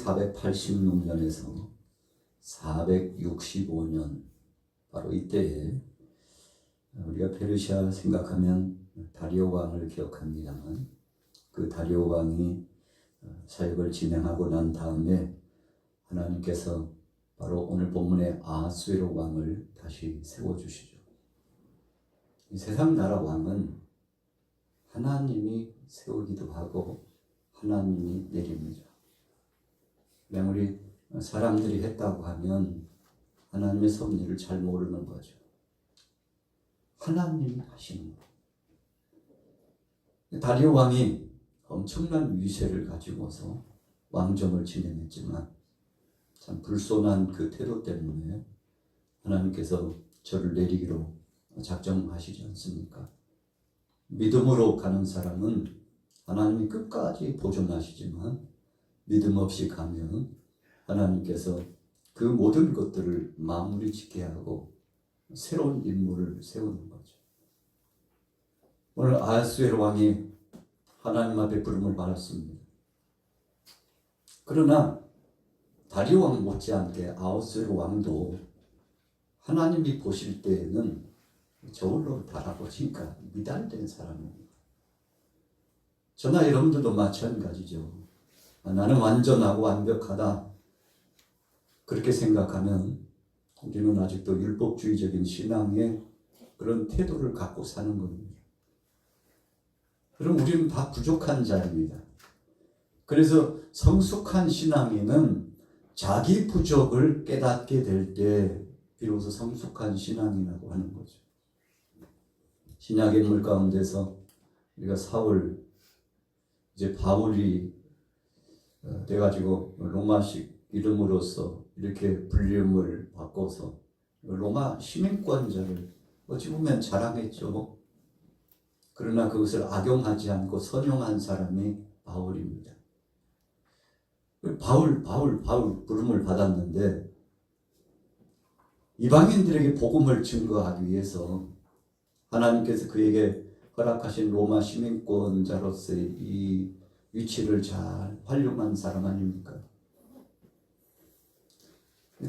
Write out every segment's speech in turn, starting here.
486년에서 465년 바로 이때에 우리가 페르시아 생각하면 다리오 왕을 기억합니다만 그 다리오 왕이 사역을 진행하고 난 다음에 하나님께서 바로 오늘 본문의 아하수에로 왕을 다시 세워주시죠. 이 세상 나라 왕은 하나님이 세우기도 하고 하나님이 내립니다. 그냥 우리 사람들이 했다고 하면 하나님의 섭리를 잘 모르는 거죠. 하나님이 하시는 거예요. 다리오 왕이 엄청난 위세를 가지고서 왕정을 진행했지만 참 불손한 그 태도 때문에 하나님께서 저를 내리기로 작정하시지 않습니까? 믿음으로 가는 사람은 하나님이 끝까지 보존하시지만 믿음 없이 가면 하나님께서 그 모든 것들을 마무리 짓게 하고 새로운 인물을 세우는 거죠. 오늘 아하수에로 왕이 하나님 앞에 부름을 받았습니다. 그러나 다리오 왕 못지않게 아하수에로 왕도 하나님이 보실 때에는 저울로 달아보니까 미달된 사람입니다. 저나 여러분들도 마찬가지죠. 나는 완전하고 완벽하다 그렇게 생각하면 우리는 아직도 율법주의적인 신앙의 그런 태도를 갖고 사는 겁니다. 그럼 우리는 다 부족한 자입니다. 그래서 성숙한 신앙인은 자기 부족을 깨닫게 될 때 비로소 성숙한 신앙이라고 하는 거죠. 신약의 인물 가운데서 우리가 사울, 이제 바울이 돼가지고 로마식 이름으로서 이렇게 불림을 바꿔서 로마 시민권자를 어찌 보면 자랑했죠. 그러나 그것을 악용하지 않고 선용한 사람이 바울입니다. 바울 부름을 받았는데 이방인들에게 복음을 증거하기 위해서 하나님께서 그에게 허락하신 로마 시민권자로서의 이 위치를 잘 활용한 사람 아닙니까?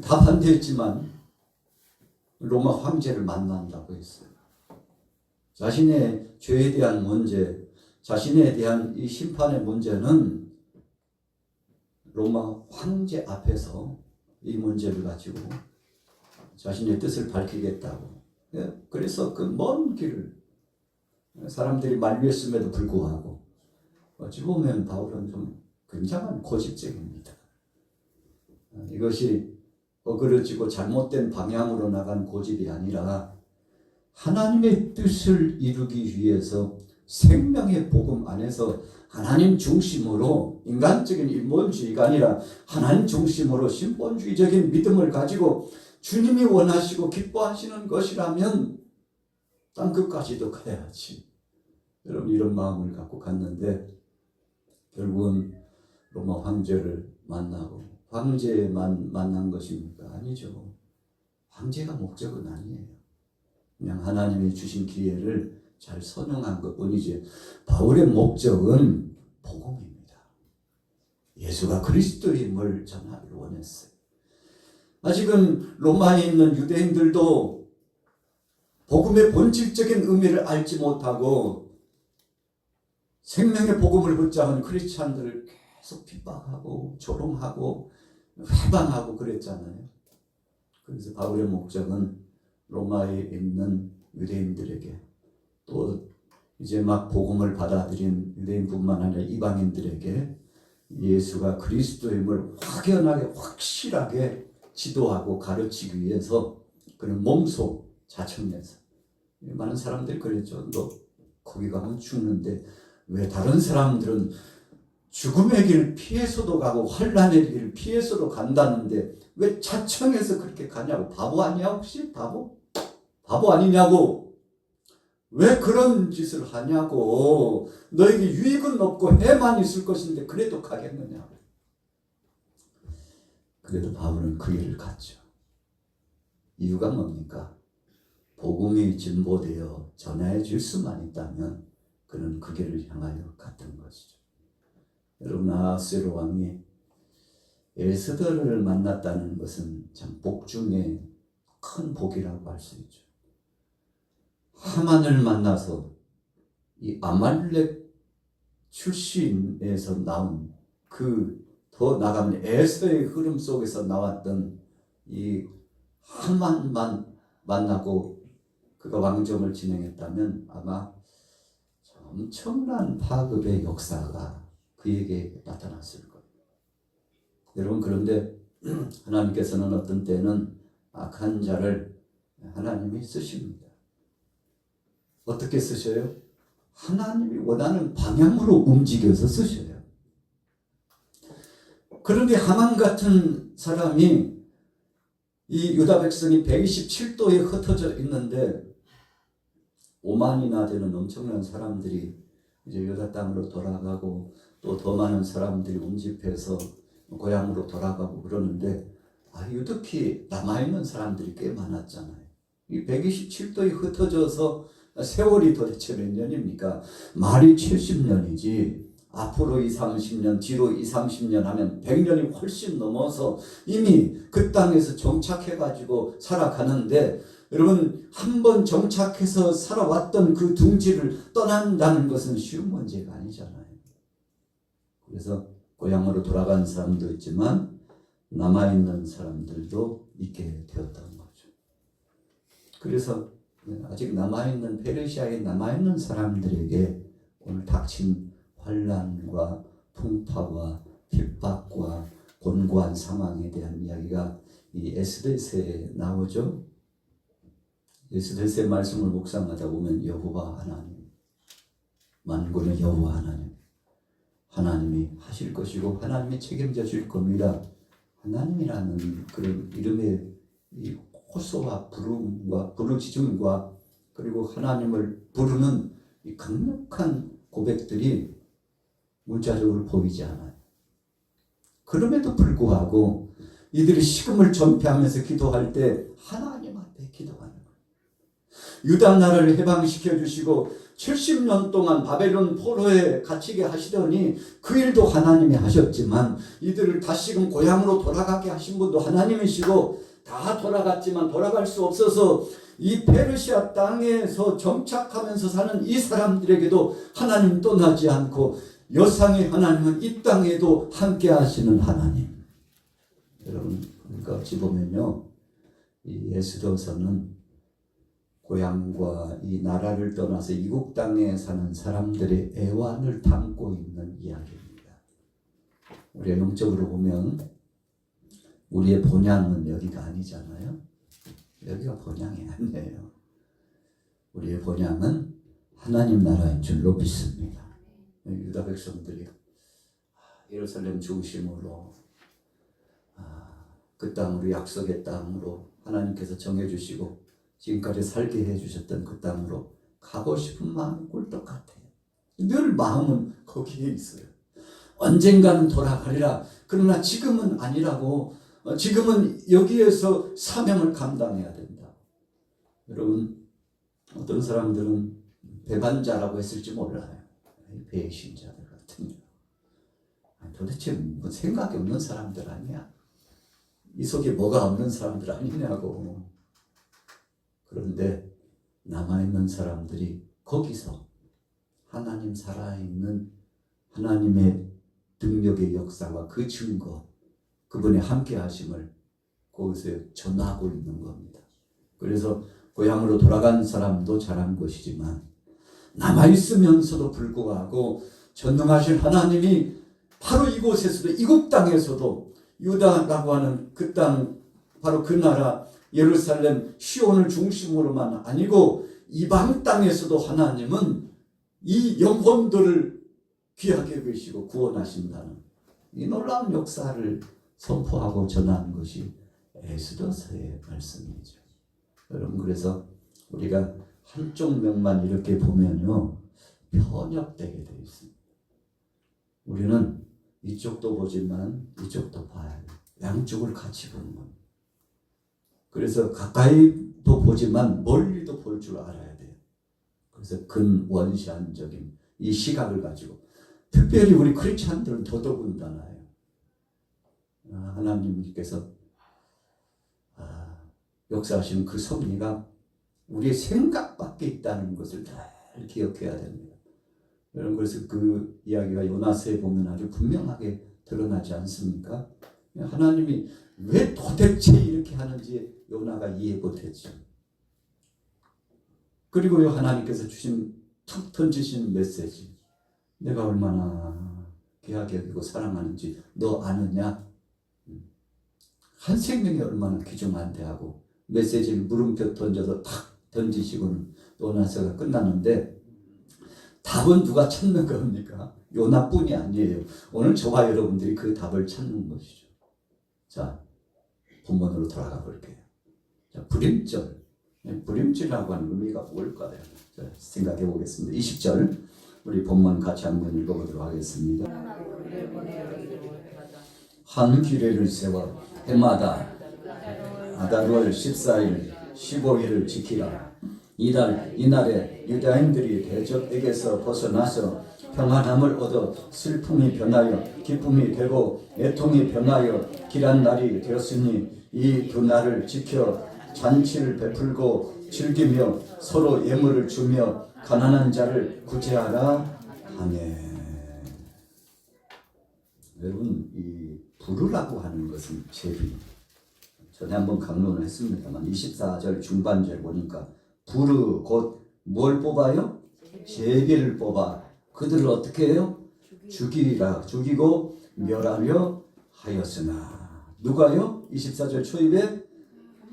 다 반대했지만 로마 황제를 만난다고 했어요. 자신의 죄에 대한 문제, 자신에 대한 이 심판의 문제는 로마 황제 앞에서 이 문제를 가지고 자신의 뜻을 밝히겠다고. 그래서 그 먼 길을 사람들이 만류했음에도 불구하고 어찌 보면 바울은 좀 굉장한 고집적입니다. 이것이 어그러지고 잘못된 방향으로 나간 고집이 아니라 하나님의 뜻을 이루기 위해서 생명의 복음 안에서 하나님 중심으로 인간적인 인본주의가 아니라 하나님 중심으로 신본주의적인 믿음을 가지고 주님이 원하시고 기뻐하시는 것이라면 땅끝까지도 가야지. 여러분 이런 마음을 갖고 갔는데 결국은 로마 황제를 만나고 황제만 만난 것입니까? 아니죠. 황제가 목적은 아니에요. 그냥 하나님이 주신 기회를 잘 선용한 것뿐이지 바울의 목적은 복음입니다. 예수가 그리스도임을 전하기를 원했어요. 아직은 로마에 있는 유대인들도 복음의 본질적인 의미를 알지 못하고 생명의 복음을 붙잡은 크리스찬들을 계속 핍박하고 조롱하고 회방하고 그랬잖아요. 그래서 바울의 목적은 로마에 있는 유대인들에게 또 이제 막 복음을 받아들인 유대인뿐만 아니라 이방인들에게 예수가 그리스도임을 확연하게 확실하게 지도하고 가르치기 위해서 그런 몸소 자청해서 많은 사람들이 그랬죠. 너 거기 가면 죽는데 왜 다른 사람들은 죽음의 길 피해서도 가고 환난의 길 피해서도 간다는데 왜 자청해서 그렇게 가냐고. 바보 아니야 혹시? 바보 아니냐고. 왜 그런 짓을 하냐고. 너에게 유익은 없고 해만 있을 것인데 그래도 가겠느냐고. 그래도 바울은 그 길을 갔죠. 이유가 뭡니까? 복음이 진보되어 전해질 수만 있다면 그는 그 길을 향하여 갔던 것이죠. 여러분 아하수에로 왕이 에스더를 만났다는 것은 참 복 중에 큰 복이라고 할 수 있죠. 하만을 만나서 이 아말렉 출신에서 나온 그 더 나가면 에서의 흐름 속에서 나왔던 이 하만만 만나고 그가 왕정을 진행했다면 아마 엄청난 파급의 역사가 그에게 나타났을 거예요. 여러분, 그런데 하나님께서는 어떤 때는 악한 자를 하나님이 쓰십니다. 어떻게 쓰셔요? 하나님이 원하는 방향으로 움직여서 쓰셔요. 그런데 하만 같은 사람이 이 유다 백성이 127도에 흩어져 있는데 5만이나 되는 엄청난 사람들이 이제 유다 땅으로 돌아가고 또 더 많은 사람들이 운집해서 고향으로 돌아가고 그러는데 유독히 남아있는 사람들이 꽤 많았잖아요. 이 127도에 흩어져서 세월이 도대체 몇 년입니까? 말이 70년이지 앞으로 20, 30년, 뒤로 20, 30년 하면 100년이 훨씬 넘어서 이미 그 땅에서 정착해가지고 살아가는데 여러분, 한번 정착해서 살아왔던 그 둥지를 떠난다는 것은 쉬운 문제가 아니잖아요. 그래서 고향으로 돌아간 사람도 있지만 남아있는 사람들도 있게 되었던 거죠. 그래서 아직 남아있는 페르시아에 남아있는 사람들에게 오늘 닥친 환난과 풍파와 핍박과 곤고한 상황에 대한 이야기가 이 에스더서에 나오죠. 에스더서의 말씀을 묵상하다 보면 여호와 하나님, 만군의 여호와 하나님, 하나님이 하실 것이고 하나님이 책임져 줄 겁니다. 하나님이라는 그런 이름의 이 호소와 부름과 부르짖음과 그리고 하나님을 부르는 이 강력한 고백들이 문자적으로 보이지 않아요. 그럼에도 불구하고 이들이 식음을 전폐하면서 기도할 때 하나님 앞에 기도하는 거예요. 유다 나라를 해방시켜 주시고 70년 동안 바벨론 포로에 갇히게 하시더니 그 일도 하나님이 하셨지만 이들을 다시금 고향으로 돌아가게 하신 분도 하나님이시고 다 돌아갔지만 돌아갈 수 없어서 이 페르시아 땅에서 정착하면서 사는 이 사람들에게도 하나님 떠나지 않고 여상의 하나님은 이 땅에도 함께 하시는 하나님. 여러분, 그러니까 어찌 보면요, 이 에스더서는 고향과 이 나라를 떠나서 이국 땅에 사는 사람들의 애환을 담고 있는 이야기입니다. 우리가 영적으로 보면 우리의 본향은 여기가 아니잖아요. 여기가 본향이 아니에요. 우리의 본향은 하나님 나라인 줄로 믿습니다. 유다 백성들이 예루살렘 중심으로 그 땅으로, 약속의 땅으로 하나님께서 정해주시고 지금까지 살게 해주셨던 그 땅으로 가고 싶은 마음이 꿀떡 같아요. 늘 마음은 거기에 있어요. 언젠가는 돌아가리라. 그러나 지금은 아니라고. 지금은 여기에서 사명을 감당해야 된다. 여러분, 어떤 사람들은 배반자라고 했을지 몰라요. 배신자들 같은. 도대체 뭐 생각이 없는 사람들 아니야? 이 속에 뭐가 없는 사람들 아니냐고. 그런데 남아있는 사람들이 거기서 하나님 살아있는 하나님의 능력의 역사와 그 증거, 그분의 함께 하심을 거기서 전하고 있는 겁니다. 그래서 고향으로 돌아간 사람도 잘한 것이지만 남아있으면서도 불구하고 전능하신 하나님이 바로 이곳에서도, 이국 땅에서도 유다라고 하는 그 땅, 바로 그 나라 예루살렘 시온을 중심으로만 아니고 이방 땅에서도 하나님은 이 영혼들을 귀하게 여기시고 구원하신다는 이 놀라운 역사를 선포하고 전하는 것이 에스더서의 말씀이죠. 여러분, 그래서 우리가 한쪽 면만 이렇게 보면요, 편협되게 되어 있습니다. 우리는 이쪽도 보지만 이쪽도 봐야 해요. 양쪽을 같이 보는 겁니다. 그래서 가까이도 보지만 멀리도 볼 줄 알아야 돼요. 그래서 근원시한적인 이 시각을 가지고, 특별히 우리 크리스찬들은 더더군다나요. 하나님께서 역사하시는 그 섭리가 우리의 생각 밖에 있다는 것을 잘 기억해야 됩니다. 여러분, 그래서 그 이야기가 요나서에 보면 아주 분명하게 드러나지 않습니까? 하나님이 왜 도대체 이렇게 하는지 요나가 이해 못했죠. 그리고요, 하나님께서 툭 던지신 메시지, 내가 얼마나 귀하게 여기고 사랑하는지 너 아느냐? 한 생명이 얼마나 귀중한데 하고 메시지를 물음표 던져서 탁 던지시고는 요나서가 끝났는데, 답은 누가 찾는 겁니까? 요나뿐이 아니에요. 오늘 저와 여러분들이 그 답을 찾는 것이죠. 자, 본문으로 돌아가 볼게요. 자, 불임절. 불임절이라고 하는 의미가 뭘까요? 자, 생각해 보겠습니다. 20절 우리 본문 같이 한번 읽어보도록 하겠습니다. 한 규례를 세워 해마다 아달월 14일 15일을 지키라. 이날에 유다인들이 대적에게서 벗어나서 평안함을 얻어 슬픔이 변하여 기쁨이 되고 애통이 변하여 길한 날이 되었으니 이 두 날을 지켜 잔치를 베풀고 즐기며 서로 예물을 주며 가난한 자를 구제하라 하네. 여러분, 이 부르라고 하는 것은 제비. 전에 한번 강론을 했습니다만 24절 중반절 보니까 부르 곧 뭘 뽑아요? 제비를 뽑아 그들을 어떻게 해요? 죽이고 멸하려 하였으나. 누가요? 24절 초입에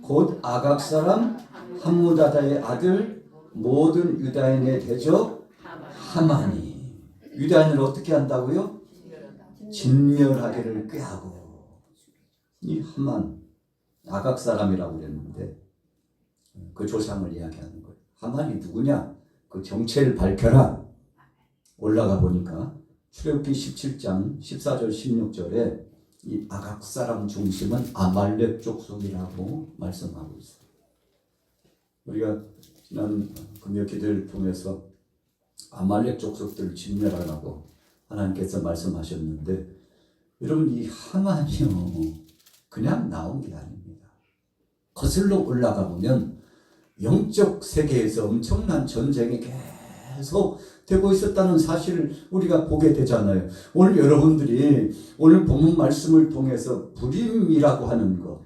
곧 아각 사람 함무다다의 아들 모든 유다인의 대적 하만이. 유다인을 어떻게 한다고요? 진멸하기를 꾀하고. 이 하만, 아각 사람이라고 그랬는데 그 조상을 이야기하는 거예요. 하만이 누구냐? 그 정체를 밝혀라. 올라가 보니까 출애굽기 17장 14절 16절에 이 아각 사람 중심은 아말렉 족속이라고 말씀하고 있어요. 우리가 지난 금요 기도를 통해서 아말렉 족속들을 진멸하라고 하나님께서 말씀하셨는데, 여러분, 이 하만이요 그냥 나온 게 아닙니다. 거슬러 올라가 보면 영적 세계에서 엄청난 전쟁이 계속 되고 있었다는 사실을 우리가 보게 되잖아요. 오늘 여러분들이 오늘 본문 말씀을 통해서 불임이라고 하는 것,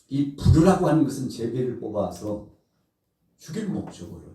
이 부르라고 하는 것은 제비를 뽑아서 죽일 목적으로.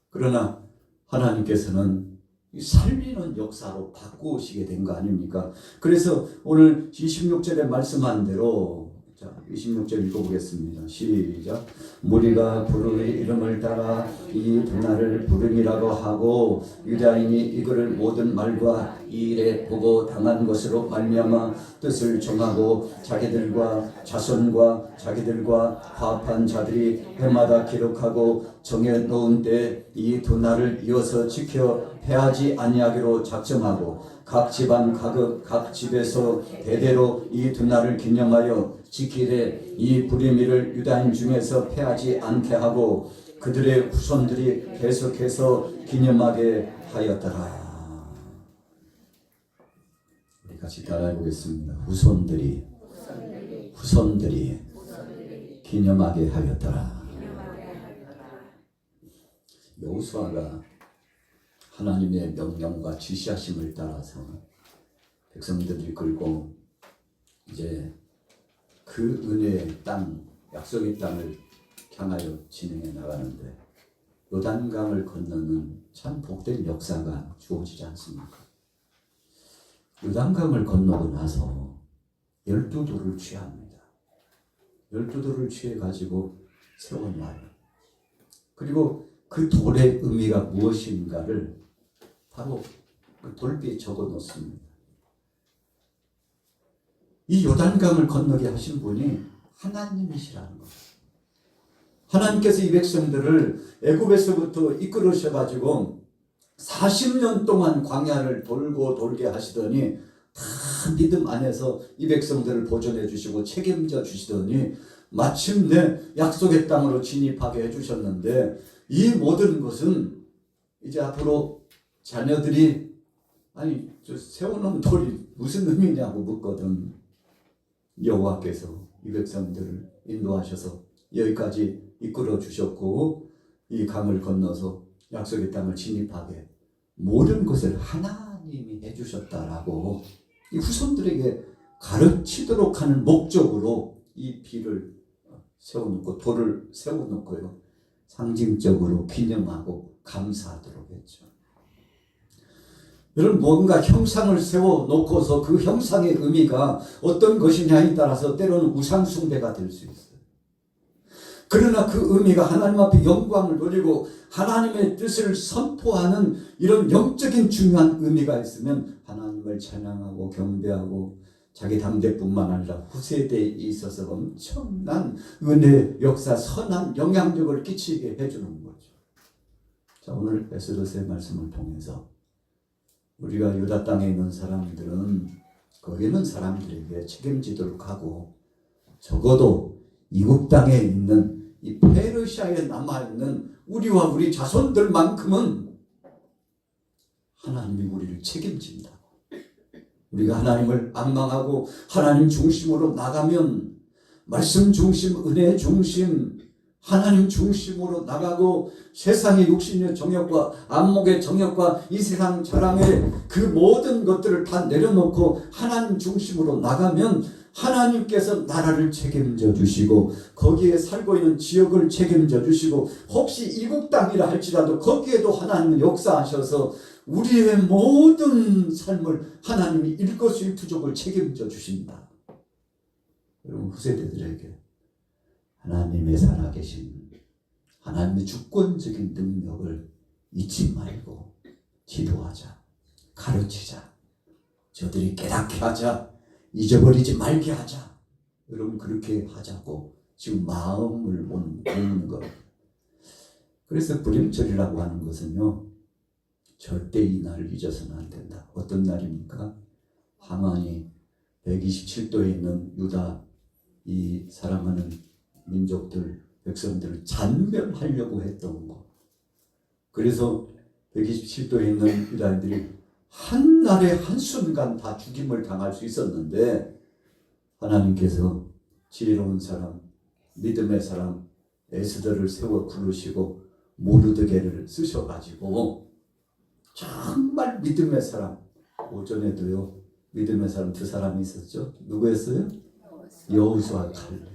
그러나 하나님께서는 살리는 역사로 바꾸시게 된 거 아닙니까? 그래서 오늘 26절에 말씀한 대로, 자, 26절 읽어보겠습니다. 시작. 무리가 부르의 이름을 따라 이 분할을 부름이라고 하고 유다인이 이거를 모든 말과 이 일에 보고 당한 것으로 말미암아 뜻을 정하고 자기들과 자손과 자기들과 화합한 자들이 해마다 기록하고 정해놓은 때 이 두 날을 이어서 지켜 패하지 아니하기로 작정하고 각 지방 각 집에서 대대로 이 두 날을 기념하여 지키되 이 불임이를 유다인 중에서 패하지 않게 하고 그들의 후손들이 계속해서 기념하게 하였더라. 우리 같이 따라해 보겠습니다. 후손들이 기념하게 하였더라. 여호수아가 하나님의 명령과 지시하심을 따라서 백성들을 이끌고 이제 그 은혜의 땅, 약속의 땅을 향하여 진행해 나가는데 요단강을 건너는 참 복된 역사가 주어지지 않습니까? 요단강을 건너고 나서 12돌을 취합니다. 12돌을 취해가지고 세워놔요. 그리고 그 돌의 의미가 무엇인가를 바로 그 돌비에 적어 놓습니다. 이 요단강을 건너게 하신 분이 하나님이시라는 거예요. 하나님께서 이 백성들을 애굽에서부터 이끌으셔가지고 40년 동안 광야를 돌게 하시더니 다 믿음 안에서 이 백성들을 보존해 주시고 책임져 주시더니 마침내 약속의 땅으로 진입하게 해주셨는데, 이 모든 것은 이제 앞으로 자녀들이 아니 저 세워놓은 돌이 무슨 의미냐고 묻거든. 여호와께서 이 백성들을 인도하셔서 여기까지 이끌어 주셨고 이 강을 건너서 약속의 땅을 진입하게 모든 것을 하나님이 해주셨다라고 이 후손들에게 가르치도록 하는 목적으로 이 비를 세워놓고 돌을 세워놓고요. 상징적으로 기념하고 감사하도록 했죠. 여러분 뭔가 형상을 세워놓고서 그 형상의 의미가 어떤 것이냐에 따라서 때로는 우상 숭배가 될 수 있어요. 그러나 그 의미가 하나님 앞에 영광을 돌리고 하나님의 뜻을 선포하는 이런 영적인 중요한 의미가 있으면 하나님을 찬양하고 경배하고 자기 당대뿐만 아니라 후세대에 있어서 엄청난 은혜, 역사, 선한 영향력을 끼치게 해주는 거죠. 자, 오늘 에스더서의 말씀을 통해서 우리가 유다 땅에 있는 사람들은 거기 있는 사람들에게 책임지도록 하고 적어도 이국 땅에 있는 이 페르시아에 남아있는 우리와 우리 자손들만큼은 하나님이 우리를 책임진다고. 우리가 하나님을 앙망하고 하나님 중심으로 나가면 말씀 중심, 은혜 중심, 하나님 중심으로 나가고 세상의 육신의 정욕과 안목의 정욕과 이 세상 자랑의 그 모든 것들을 다 내려놓고 하나님 중심으로 나가면 하나님께서 나라를 책임져 주시고 거기에 살고 있는 지역을 책임져 주시고 혹시 이국 땅이라 할지라도 거기에도 하나님은 역사하셔서 우리의 모든 삶을 하나님이 일거수일투족을 책임져 주신다. 여러분 후세대들에게 하나님의 살아계신 하나님의 주권적인 능력을 잊지 말고 지도하자, 가르치자, 저들이 깨닫게 하자, 잊어버리지 말게 하자. 여러분 그렇게 하자고 지금 마음을 모으는 거예요. 그래서 불임절이라고 하는 것은요, 절대 이 날을 잊어서는 안 된다. 어떤 날입니까? 하만이 127도에 있는 유다 이 사랑하는 민족들, 백성들을 잔멸하려고 했던 거. 그래서 127도에 있는 유다인들이 한날에 한순간 다 죽임을 당할 수 있었는데 하나님께서 지혜로운 사람, 믿음의 사람 에스더를 세워 부르시고 모르드게를 쓰셔가지고 정말 믿음의 사람, 오전에도요 믿음의 사람 두 사람이 있었죠. 누구였어요? 여호수아 칼렙.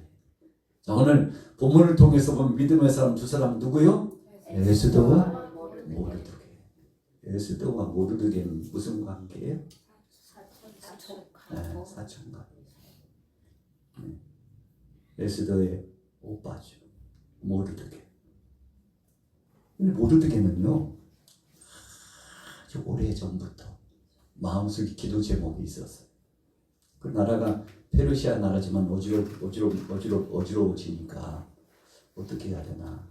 자, 오늘 본문을 통해서 본 믿음의 사람 두 사람 누구요? 에스더와 모르드게. 에스더와 모르드게는 무슨 관계예요? 사촌가. 에스더의 오빠죠. 모르드게. 근데 모르드게는요 아주 오래전부터 마음속에 기도 제목이 있었어요. 그 나라가 페르시아 나라지만 어지러워지니까 어떻게 해야 되나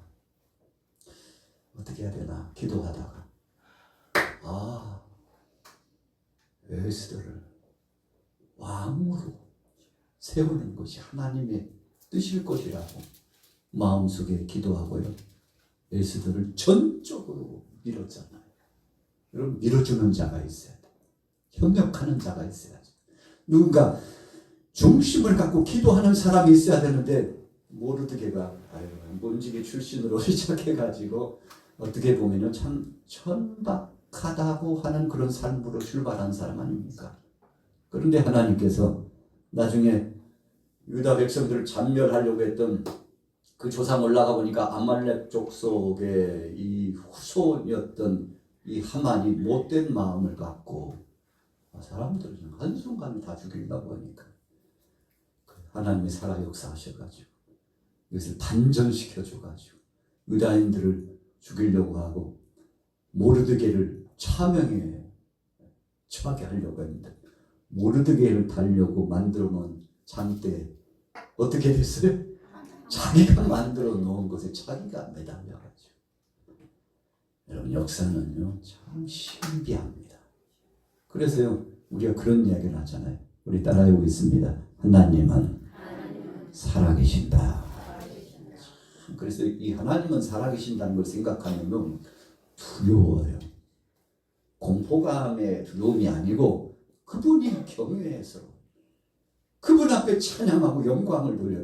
기도하다가 에스더를 왕으로 세우는 것이 하나님의 뜻일 것이라고 마음속에 기도하고요. 에스더를 전적으로 밀었잖아요. 여러분 밀어주는 자가 있어야 돼. 협력하는 자가 있어야죠. 누군가 중심을 갖고 기도하는 사람이 있어야 되는데 모르드게가 먼지기 출신으로 시작해가지고 어떻게 보면은 참 천박하다고 하는 그런 삶으로 출발한 사람 아닙니까? 그런데 하나님께서 나중에 유다 백성들을 잔멸하려고 했던 그 조상 올라가 보니까 아말렉 족속의 이 후손이었던 이 하만이 못된 마음을 갖고 사람들을 한순간에 다 죽이려고 하니까 하나님이 살아 역사하셔가지고 이것을 단전시켜줘가지고 유다인들을 죽이려고 하고 모르드게를 차명에 처하게 하려고 했는데 모르드게를 달려고 만들어 놓은 장대에 어떻게 됐어요? 자기가 만들어 놓은 것에 자기가 매달려가지고. 여러분 역사는요 참 신비합니다. 그래서요 우리가 그런 이야기를 하잖아요. 우리 따라해 보겠습니다. 하나님은 살아계신다. 그래서 이 하나님은 살아계신다는 걸 생각하면 두려워요. 공포감의 두려움이 아니고 그분이 경외해서 그분 앞에 찬양하고 영광을 돌려.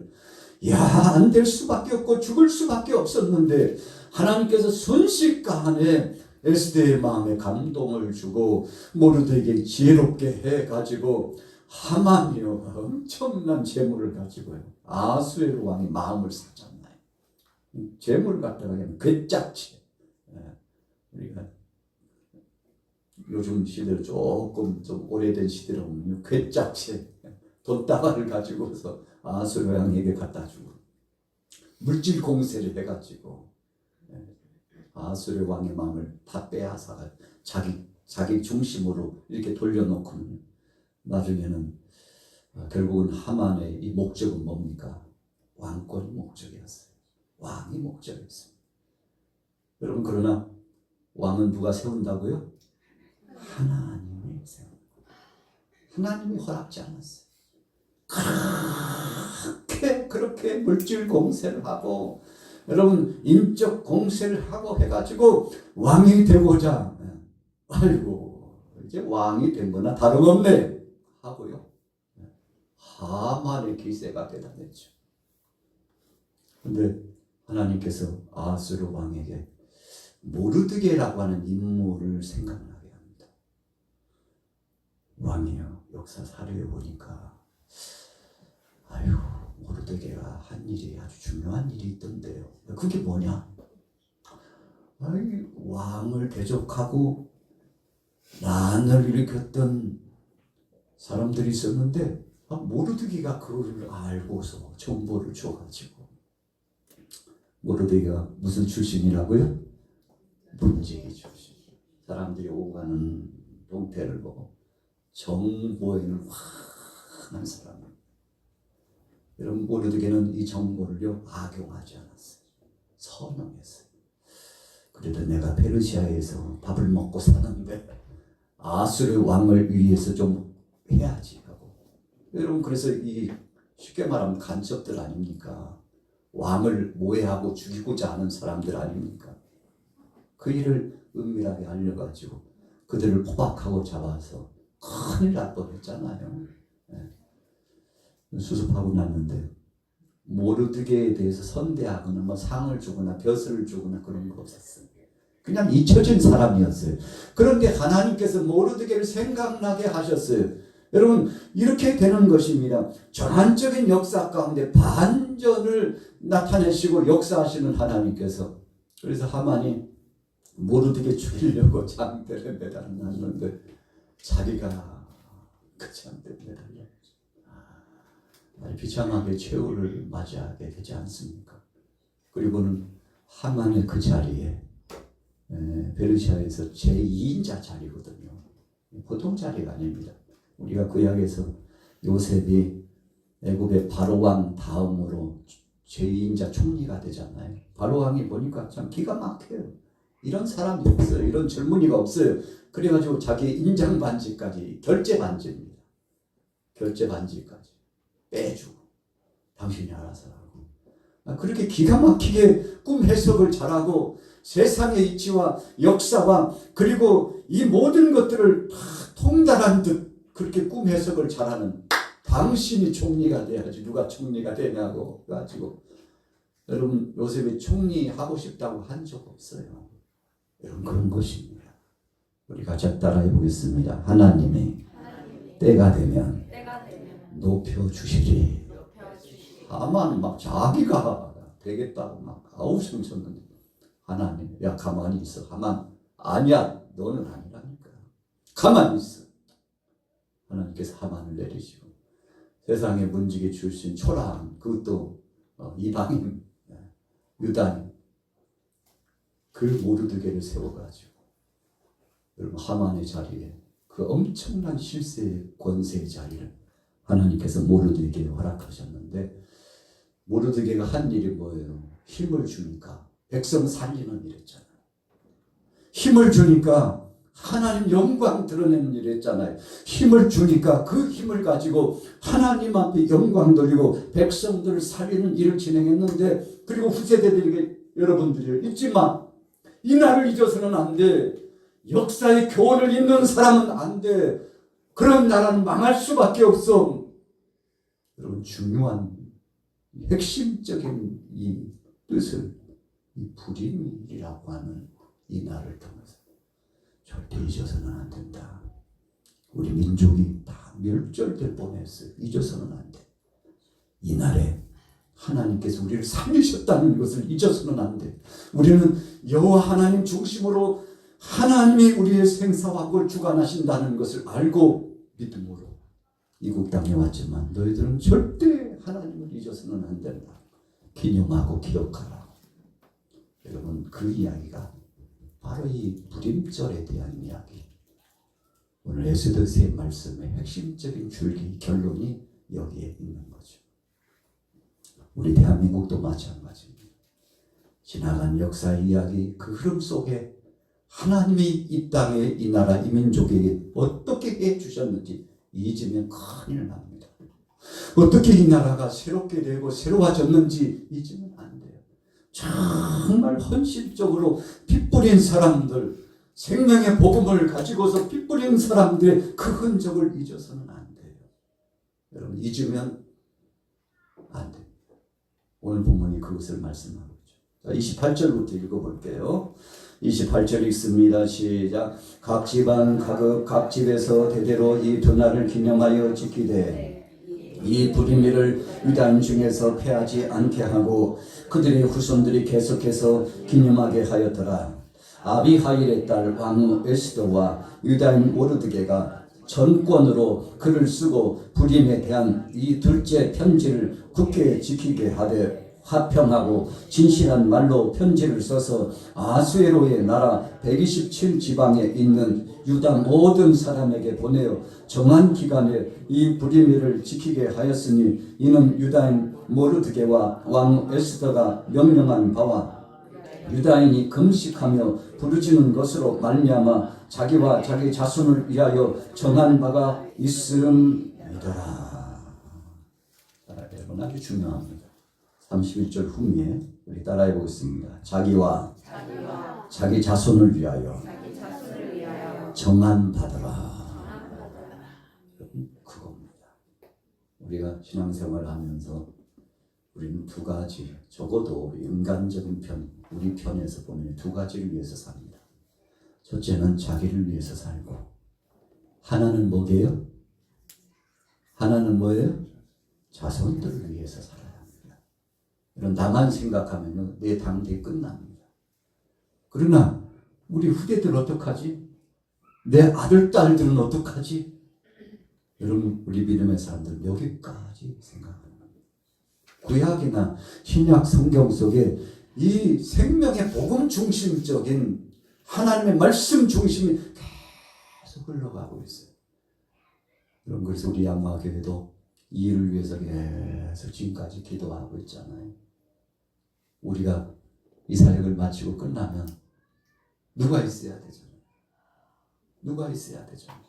야, 안 될 수밖에 없고 죽을 수밖에 없었는데 하나님께서 순식간에 에스더의 마음에 감동을 주고 모르드에게 지혜롭게 해가지고 하만이요 엄청난 재물을 가지고요 아수에로 왕의 마음을 사잖아요. 재물을 갖다가 그냥 괴짝지. 우리가 요즘 시대로 조금 좀 오래된 시대로 보면 괴짝지 돈다발을 가지고서 아수르 왕에게 갖다 주고 물질 공세를 해가지고 아수르 왕의 마음을 다 빼앗아가 자기 중심으로 이렇게 돌려놓고는 나중에는 결국은 하만의 이 목적은 뭡니까? 왕권이 목적이었어요. 왕이 목적이었어요. 여러분 그러나 왕은 누가 세운다고요? 하나님이 세운다. 하나님이 허락지 않았어요. 그렇게 물질 공세를 하고 여러분 인적 공세를 하고 해가지고 왕이 되고자 아이고 이제 왕이 된 거나 다름없네 하고요 하만의 기세가 대단했죠. 근데 하나님께서 아수르 왕에게 모르드게라고 하는 인물을 생각나게 합니다. 왕이요 역사 사례에 보니까 아유 모르드게가 한 일이 아주 중요한 일이 있던데요. 그게 뭐냐? 아이 왕을 대적하고 난을 일으켰던 사람들이 있었는데 모르드게가 그걸 알고서 정보를 줘가지고 모르드게가 무슨 출신이라고요? 문지기 출신. 사람들이 오가는 동태를 보고 정보에는 환한 사람. 여러분 모르드게는 이 정보를요 악용하지 않았어요. 선언했어요. 그래도 내가 페르시아에서 밥을 먹고 사는데 아수르 왕을 위해서 좀 해야지 하고. 여러분 그래서 이 쉽게 말하면 간첩들 아닙니까? 왕을 모해하고 죽이고자 하는 사람들 아닙니까? 그 일을 은밀하게 알려가지고 그들을 포박하고 잡아서 큰일 날 뻔했잖아요. 수습하고 났는데 모르드게에 대해서 선대하거나 뭐 상을 주거나 벼슬을 주거나 그런 거 없었어요. 그냥 잊혀진 사람이었어요. 그런데 하나님께서 모르드게를 생각나게 하셨어요. 여러분 이렇게 되는 것입니다. 전환적인 역사 가운데 반전을 나타내시고 역사하시는 하나님께서. 그래서 하만이 모르드게 죽이려고 장대를 매달았는데 자기가 그 장대를 매달려 비참하게 최후를 맞이하게 되지 않습니까? 그리고는 하만의 그 자리에 베르시아에서 제2인자 자리거든요. 보통 자리가 아닙니다. 우리가 구약에서 요셉이 애굽의 바로왕 다음으로 제2인자 총리가 되잖아요. 바로왕이 보니까 참 기가 막혀요. 이런 사람이 없어요. 이런 젊은이가 없어요. 그래가지고 자기 인장 반지까지 결제 반지입니다. 결제 반지까지 빼주고 당신이 알아서 하고. 그렇게 기가 막히게 꿈 해석을 잘하고 세상의 이치와 역사와 그리고 이 모든 것들을 다 통달한 듯 그렇게 꿈 해석을 잘하는 당신이 총리가 돼야지 누가 총리가 되냐고 가지고. 여러분 요셉이 총리 하고 싶다고 한 적 없어요. 여러분 그런 것입니다. 우리 같이 따라해 보겠습니다. 하나님이 때가 되면 높여주시리. 하만은 막 자기가 되겠다고 막 아우성 쳤는데 하나님 야 가만히 있어. 하만 아니야 너는 아니라니까. 가만히 있어. 하나님께서 하만을 내리시고 세상의 문지기 출신 초라한 그것도 이방인 유다인 그 모르드게를 세워가지고 여러분 하만의 자리에 그 엄청난 실세의 권세의 자리를 하나님께서 모르드게에게 허락하셨는데 모르드게가 한 일이 뭐예요? 힘을 주니까 백성 살리는 일 했잖아요. 힘을 주니까 하나님 영광 드러내는 일 했잖아요. 힘을 주니까 그 힘을 가지고 하나님 앞에 영광 돌리고 백성들을 살리는 일을 진행했는데 그리고 후세대들에게 여러분들이 잊지 마. 이 날을 잊어서는 안 돼. 역사의 교훈을 잊는 사람은 안 돼. 그런 나라는 망할 수밖에 없어. 여러분, 중요한 핵심적인 이 뜻을 이 불임이라고 하는 이 날을 통해서 절대 잊어서는 안 된다. 우리 민족이 다 멸절될 뻔했어요. 잊어서는 안 돼. 이 날에 하나님께서 우리를 살리셨다는 것을 잊어서는 안 돼. 우리는 여호와 하나님 중심으로 하나님이 우리의 생사와 을 주관하신다는 것을 알고 믿음으로 이국 땅에 왔지만 너희들은 절대 하나님을 잊어서는 안 된다. 기념하고 기억하라. 여러분, 그 이야기가 바로 이 불임절에 대한 이야기. 오늘 에스더서의 말씀의 핵심적인 줄기 결론이 여기에 있는 거죠. 우리 대한민국도 마찬가지입니다. 지나간 역사의 이야기, 그 흐름 속에 하나님이 이 땅에 이 나라 이 민족에게 어떻게 해주셨는지 잊으면 큰일 납니다. 어떻게 이 나라가 새롭게 되고 새로워졌는지 잊으면 안 돼요. 정말 헌신적으로 피 뿌린 사람들, 생명의 복음을 가지고서 피 뿌린 사람들의 그 흔적을 잊어서는 안 돼요. 여러분, 잊으면 안 됩니다. 오늘 본문이 그것을 말씀하고 있죠. 28절부터 읽어볼게요. 28절 읽습니다. 시작. 각 지방 각 집에서 대대로 이 두 날을 기념하여 지키되 이 불임일을 유다인 중에서 패하지 않게 하고 그들의 후손들이 계속해서 기념하게 하였더라. 아비하일의 딸 왕후 에스더와 유다인 모르드게가 전권으로 글을 쓰고 불임에 대한 이 둘째 편지를 굳게 지키게 하되 화평하고 진실한 말로 편지를 써서 아수에로의 나라 127지방에 있는 유다 모든 사람에게 보내어 정한 기간에 이 불임일을 지키게 하였으니 이는 유다인 모르드게와 왕 에스더가 명령한 바와 유다인이 금식하며 부르짖는 것으로 말미암아 자기와 자기 자손을 위하여 정한 바가 있음이더라. 여러분, 아주 중요합니다. 31절 후미에 우리 따라해 보겠습니다. 자기와 자기 자손을 위하여 정한 바더라. 그겁니다. 우리가 신앙생활을 하면서 우리는 두 가지, 적어도 인간적인 편, 우리 편에서 보면 두 가지를 위해서 삽니다. 첫째는 자기를 위해서 살고, 하나는 뭐게요? 하나는 뭐예요? 자손들을 위해서 살아야 합니다. 이런 나만 생각하면 내 당대 끝납니다. 그러나 우리 후대들 어떡하지? 내 아들, 딸들은 어떡하지? 여러분, 우리 믿음의 사람들 여기까지 생각합니다. 구약이나 신약 성경 속에 이 생명의 복음 중심적인 하나님의 말씀 중심이 계속 흘러가고 있어요. 여러분, 그래서 우리 양마교회도 이 일을 위해서 계속 지금까지 기도하고 있잖아요. 우리가 이 사역을 마치고 끝나면 누가 있어야 되잖아요. 누가 있어야 되잖아요.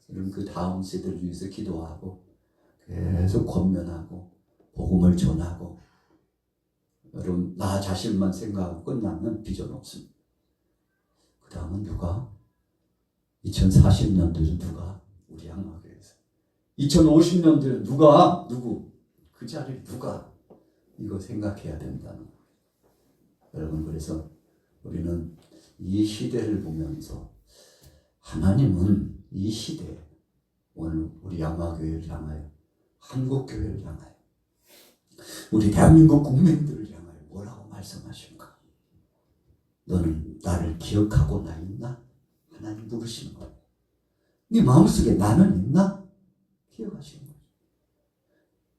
여러분, 그 다음 세대를 위해서 기도하고 계속 권면하고 복음을 전하고, 여러분, 나 자신만 생각하고 끝나면 비전 없습니다. 그 다음은 누가? 2040년도에는 누가? 우리 양마교회에서 2050년도에 누구? 그 자리에 누가? 이거 생각해야 된다는 거예요. 여러분, 그래서 우리는 이 시대를 보면서 하나님은 이 시대에 오늘 우리 양마교회를 향하여, 한국교회를 향하여, 우리 대한민국 국민들을 향하여 뭐라고 말씀하십니까? 너는 나를 기억하고 나 있나? 하나님 물으시는 거예요. 네 마음속에 나는 있나? 기억하시는 거예요.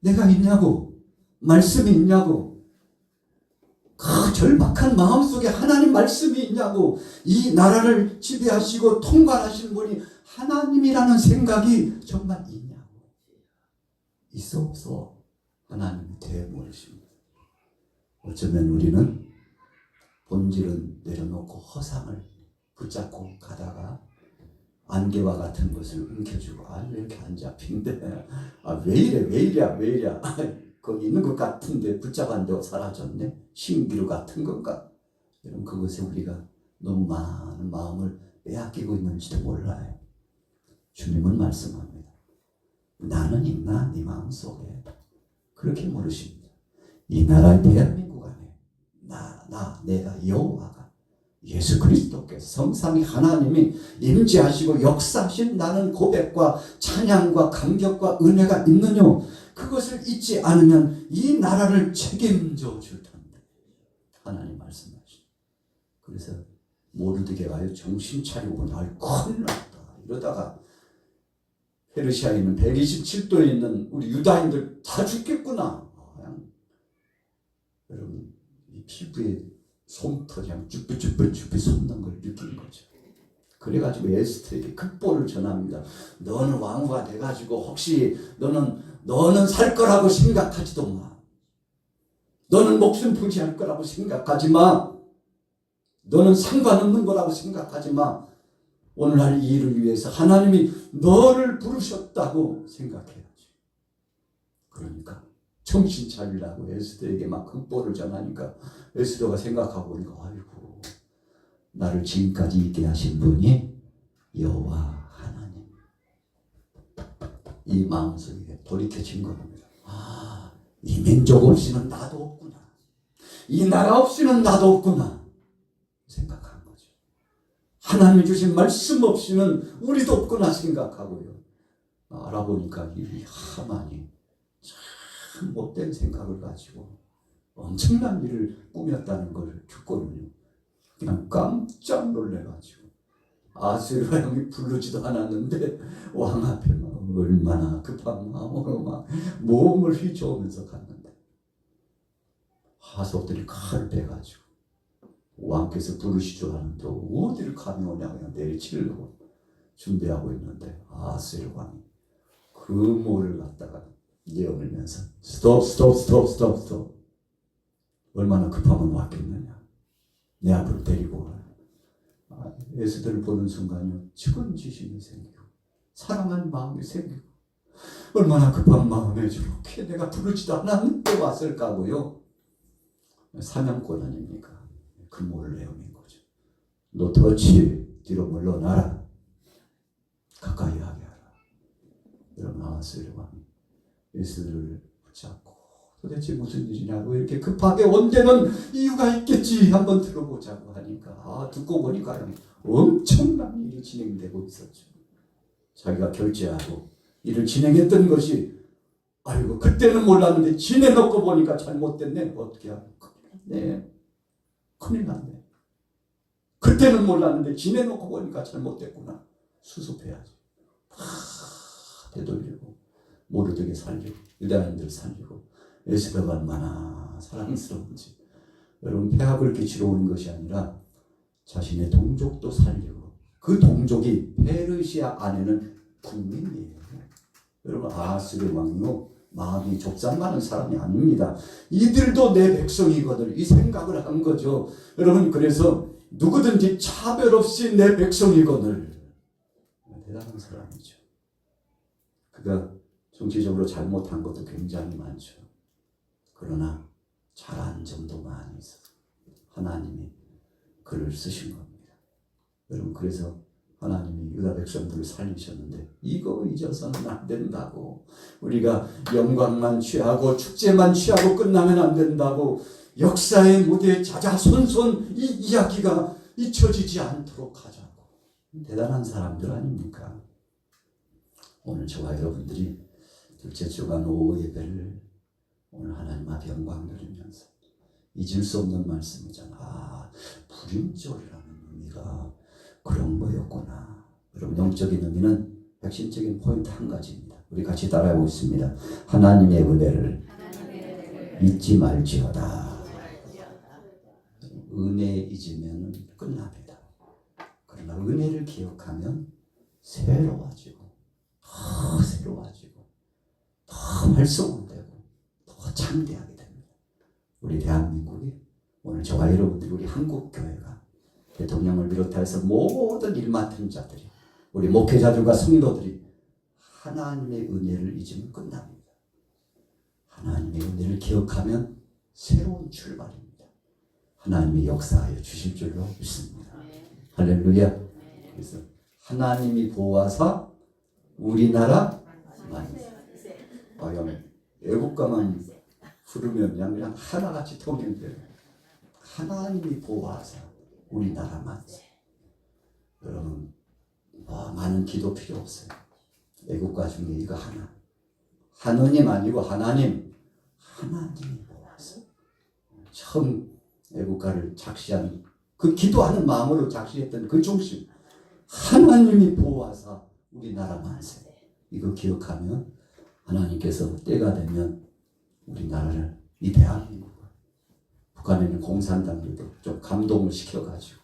내가 있냐고? 말씀이 있냐고? 그 절박한 마음속에 하나님 말씀이 있냐고? 이 나라를 지배하시고 통관하시는 분이 하나님이라는 생각이 정말 있냐고? 있어 없어? 하나님이 대물으십니다. 어쩌면 우리는 본질은 내려놓고 허상을 붙잡고 가다가 안개와 같은 것을 움켜쥐고, 왜 이렇게 안 잡힌데? 왜 이래? 거기 있는 것 같은데 붙잡았는데 사라졌네? 신기루 같은 건가? 여러분, 그것에 우리가 너무 많은 마음을 빼앗기고 있는지도 몰라요. 주님은 말씀합니다. 나는 있나 네 마음속에. 그렇게 물으십니다. 이 나라의 대한민국 안에 내가 여호와가 예수 그리스도께서 성삼위 하나님이 임재하시고 역사하신 나는 고백과 찬양과 감격과 은혜가 있느냐. 그것을 잊지 않으면 이 나라를 책임져 줄 텐데. 하나님 말씀하시죠. 그래서 모르드게가 정신 차리고 날 큰일 났다. 이러다가 페르시아에 있는 127도에 있는 우리 유다인들 다 죽겠구나. 여러분 이 피부에 솜털이 그냥 쭈뼛쭈뼛 솟는 걸 느낀 거죠. 그래가지고 에스더에게 극보를 전합니다. 너는 왕후가 돼가지고 혹시 너는 살 거라고 생각하지도 마. 너는 목숨 부지할 거라고 생각하지 마. 너는 상관없는 거라고 생각하지 마. 오늘날 이 일을 위해서 하나님이 너를 부르셨다고 생각해야지. 그러니까 정신 차리라고 에스더에게 막 극보를 전하니까 에스더가 생각하고 보니까 아이고 나를 지금까지 있게 하신 분이 여호와 하나님. 이 마음속에 돌이켜진 겁니다. 이 민족 없이는 나도 없구나. 이 나라 없이는 나도 없구나 생각한 거죠. 하나님이 주신 말씀 없이는 우리도 없구나 생각하고요. 알아보니까 이 하만이 참 못된 생각을 가지고 엄청난 일을 꾸몄다는 걸 듣고는요. 그냥 깜짝 놀래가지고 아수르 왕이 부르지도 않았는데 왕 앞에 막 얼마나 급한 마음으로 막 몸을 휘저으면서 갔는데 하석들이 칼을 빼가지고 왕께서 부르시지도 않은데 어디를 감이 오냐 그냥 내리치려고 준비하고 있는데 아수르 왕이 그 모를 갖다가 내어밀면서 스톱 얼마나 급하면 왔겠느냐 내 앞으로 데리고 와. 에스더를 보는 순간요 측은지심이 생기고 사랑하는 마음이 생기고 얼마나 급한 마음에 저렇게 내가 부르지도 않았는데 왔을까고요. 사명권 아닙니까? 근무를 내어민 거죠. 너 덫이 뒤로 물러나라. 가까이 하게 하라. 여러분 아하스의 왕이 에스더를 붙잡고 도대체 무슨 일이냐고 이렇게 급하게 온 데는 이유가 있겠지 한번 들어보자고 하니까 듣고 보니까 엄청난 일이 진행되고 있었죠. 자기가 결제하고 일을 진행했던 것이 아이고 그때는 몰랐는데 지내놓고 보니까 잘못됐네. 어떻게 하면 큰일 났네. 그때는 몰랐는데 지내놓고 보니까 잘못됐구나. 수습해야지. 다 되돌리고 모르드게 살리고 유다인들 살리고 에스더가 얼마나 사랑스러운지. 여러분 폐악을 끼치러 온 것이 아니라 자신의 동족도 살리고 그 동족이 페르시아 안에는 국민이에요. 여러분 아하스의 왕이요 마음이 좁쌀 많은 사람이 아닙니다. 이들도 내 백성이거든 이 생각을 한 거죠. 여러분 그래서 누구든지 차별 없이 내 백성이거늘 대단한 사람이죠. 그가 정치적으로 잘못한 것도 굉장히 많죠. 그러나 잘한 점도 많이 있어서 하나님이 그를 쓰신 겁니다. 여러분 그래서 하나님이 유다 백성들을 살리셨는데 이거 잊어서는 안 된다고. 우리가 영광만 취하고 축제만 취하고 끝나면 안 된다고. 역사의 무대에 자자손손 이 이야기가 잊혀지지 않도록 하자고. 대단한 사람들 아닙니까? 오늘 저와 여러분들이 둘째 주간 오후 예배를 오늘 하나님 앞에 영광 드리면서 잊을 수 없는 말씀이잖아. 불임절이라는 의미가 그런 거였구나. 여러분 영적인 의미는 핵심적인 포인트 한 가지입니다. 우리 같이 따라해 보겠습니다. 하나님의 은혜를 잊지 말지어다. 은혜 잊으면 끝납니다. 그러나 은혜를 기억하면 새로워지고 더 새로워지고 더 활성화되고 더 창대하게 됩니다. 우리 대한민국이 오늘 저와 여러분들이 우리 한국교회가 대통령을 비롯해서 모든 일 맡은 자들이 우리 목회자들과 성도들이 하나님의 은혜를 잊으면 끝납니다. 하나님의 은혜를 기억하면 새로운 출발입니다. 하나님이 역사하여 주실 줄로 믿습니다. 할렐루야. 그래서 하나님이 보호하사 우리나라 만세. 그냥 애국가만 부르면 그냥 하나같이 통일돼요. 하나님이 보호하사 우리나라 만세. 여러분 많은 기도 필요 없어요. 애국가 중에 이거 하나. 하느님 아니고 하나님이 보호하사. 처음 애국가를 작시한 그 기도하는 마음으로 작시했던 그 중심. 하나님이 보호하사 우리나라 만세. 이거 기억하면 하나님께서 때가 되면 우리나라를, 이 대한민국을, 북한에 있는 공산당들도 좀 감동을 시켜가지고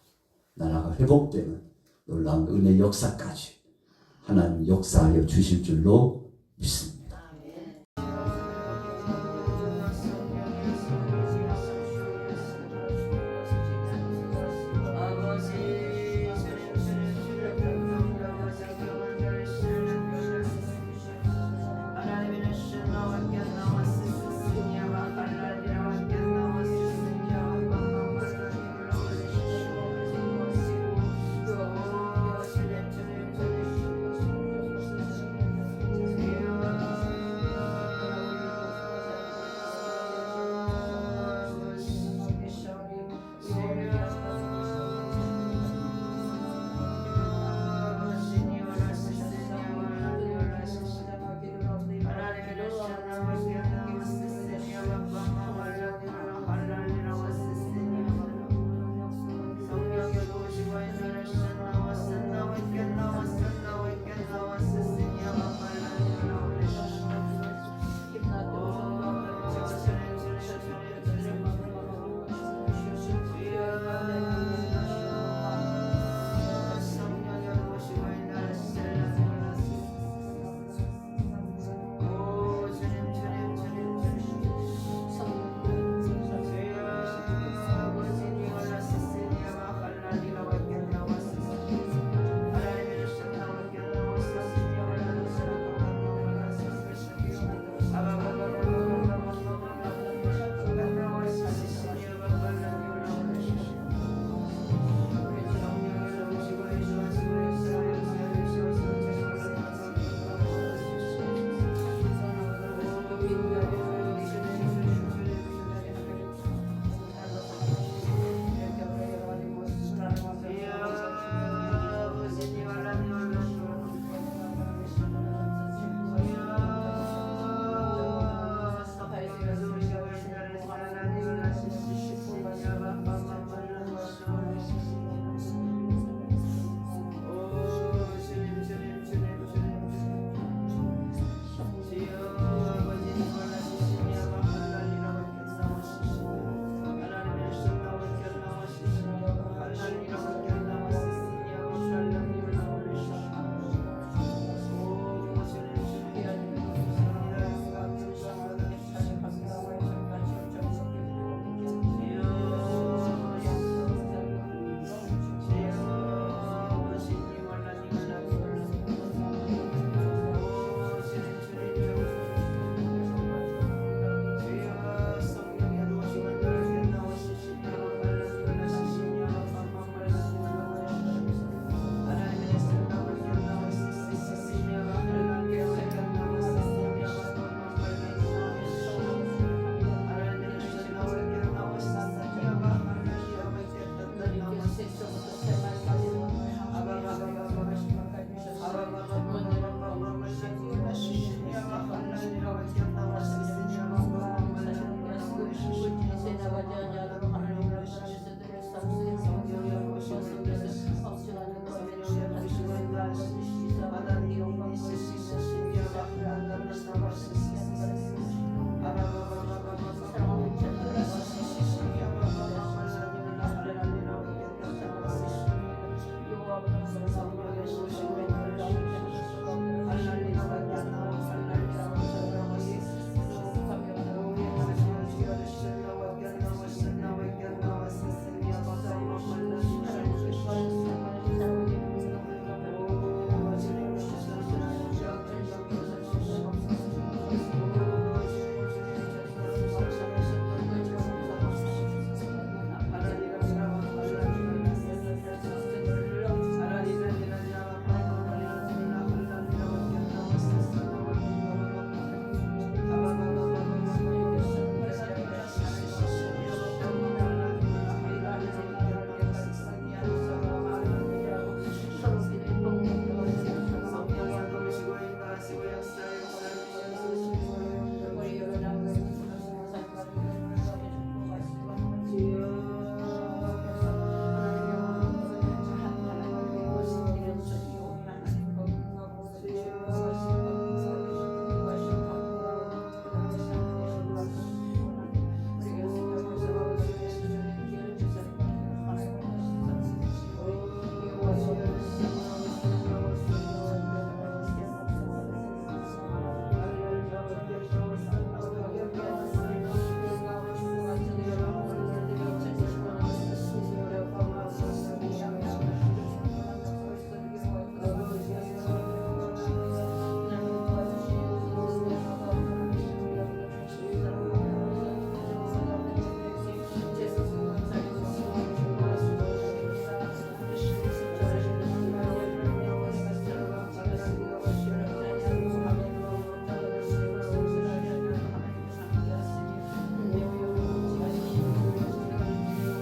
나라가 회복되는 놀라운 은혜 역사까지 하나님 역사하여 주실 줄로 믿습니다.